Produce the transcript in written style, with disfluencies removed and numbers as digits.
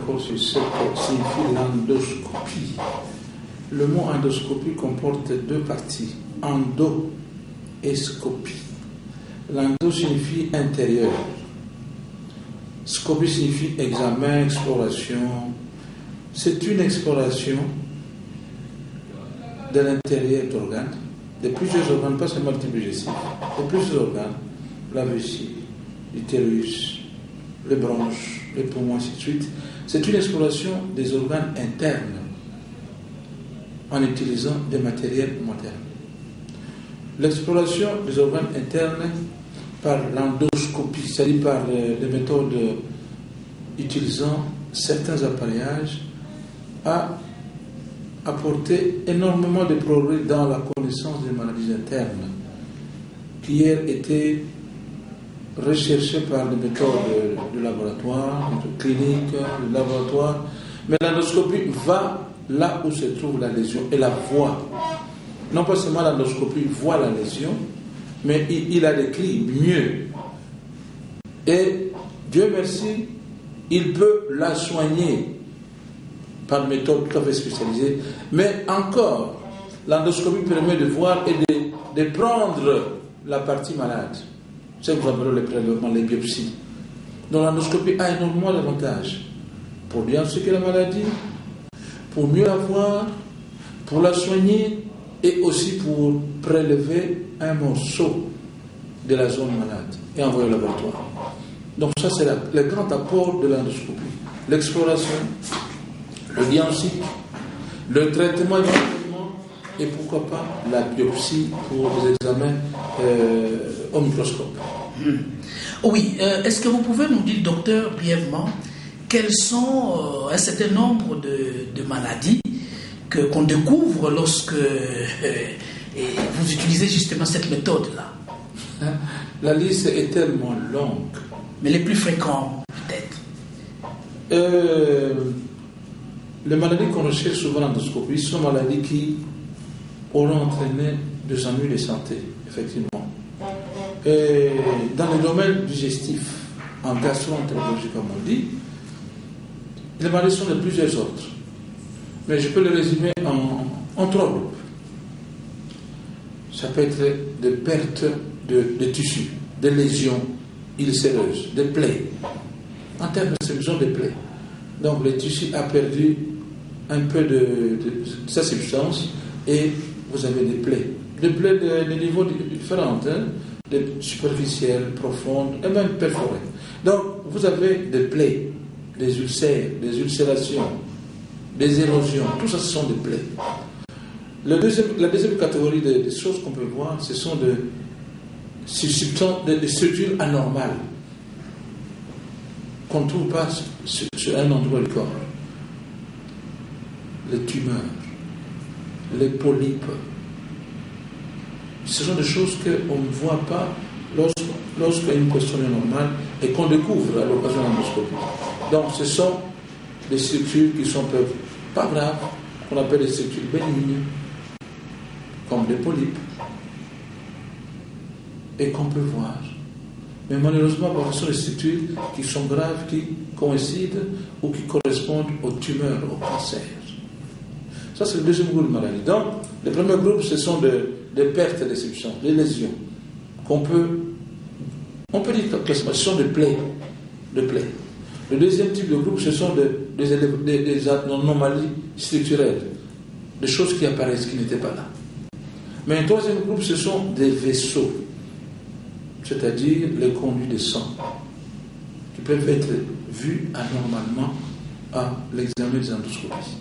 d'accord sur ce que signifie l'endoscopie. Le mot endoscopie comporte deux parties. Endo et scopie. L'endo signifie intérieur. Scopie signifie examen, exploration. C'est une exploration de l'intérieur d'organes, de plusieurs organes, pas seulement le type digestif, de plusieurs organes, la vessie, l'utérus, les bronches, les poumons, ainsi de suite. C'est une exploration des organes internes en utilisant des matériels modernes. L'exploration des organes internes par l'endoscopie, c'est-à-dire par les méthodes utilisant certains appareillages, a apporté énormément de progrès dans la connaissance des maladies internes qui hier étaient recherchées par les méthodes de laboratoire, de clinique, de laboratoire. Mais l'endoscopie va là où se trouve la lésion et la voit. Non pas seulement l'endoscopie voit la lésion, mais il la décrit mieux. Et Dieu merci, il peut la soigner par une méthode tout à fait spécialisée. Mais encore, l'endoscopie permet de voir et de prendre la partie malade. C'est ce que nous appelons les prélèvements, les biopsies. Donc l'endoscopie a énormément d'avantages pour diagnostiquer la maladie, pour mieux la voir, pour la soigner et aussi pour prélever un morceau de la zone malade et envoyer au laboratoire. Donc ça c'est le grand apport de l'endoscopie. L'exploration, le diagnostic, le traitement éventuellement et pourquoi pas la biopsie pour les examens au microscope. Oui, est-ce que vous pouvez nous dire, docteur, brièvement, quels sont un certain nombre de maladies qu'on découvre lorsque vous utilisez justement cette méthode-là? La liste est tellement longue. Mais les plus fréquents, peut-être. Les maladies qu'on recherche souvent en endoscopie sont maladies qui auront entraîné des ennuis de santé, effectivement. Et dans le domaine digestif, en gastro-entérologie comme on dit, les maladies sont de plusieurs ordres. Mais je peux les résumer en trois groupes. Ça peut être des pertes de tissus, des lésions ulcéreuses, des plaies. En termes de solution des plaies. Donc le tissu a perdu un peu de sa substance et vous avez des plaies. Des plaies de niveaux différents, hein, des superficielles, profondes et même perforées. Donc vous avez des plaies, des ulcères, des ulcérations, des érosions, tout ça ce sont des plaies. La deuxième catégorie des choses qu'on peut voir, ce sont des structures anormales qu'on ne trouve pas sur un endroit du corps. Les tumeurs, les polypes, ce sont des choses qu'on ne voit pas lorsqu'une question est normale et qu'on découvre à l'occasion de l'endoscopie. Donc ce sont des structures qui sont pas graves, qu'on appelle des structures bénignes, comme des polypes, et qu'on peut voir. Mais malheureusement, ce sont des structures qui sont graves, qui coïncident ou qui correspondent aux tumeurs, au cancer. Ça, c'est le deuxième groupe de maladies. Donc, le premier groupe, ce sont des pertes de substances, des lésions, on peut dire que ce sont des plaies. Le deuxième type de groupe, ce sont des anomalies structurelles, des choses qui apparaissent, qui n'étaient pas là. Mais un troisième groupe, ce sont des vaisseaux, c'est-à-dire les conduits de sang, qui peuvent être vus anormalement à l'examen des endoscopies.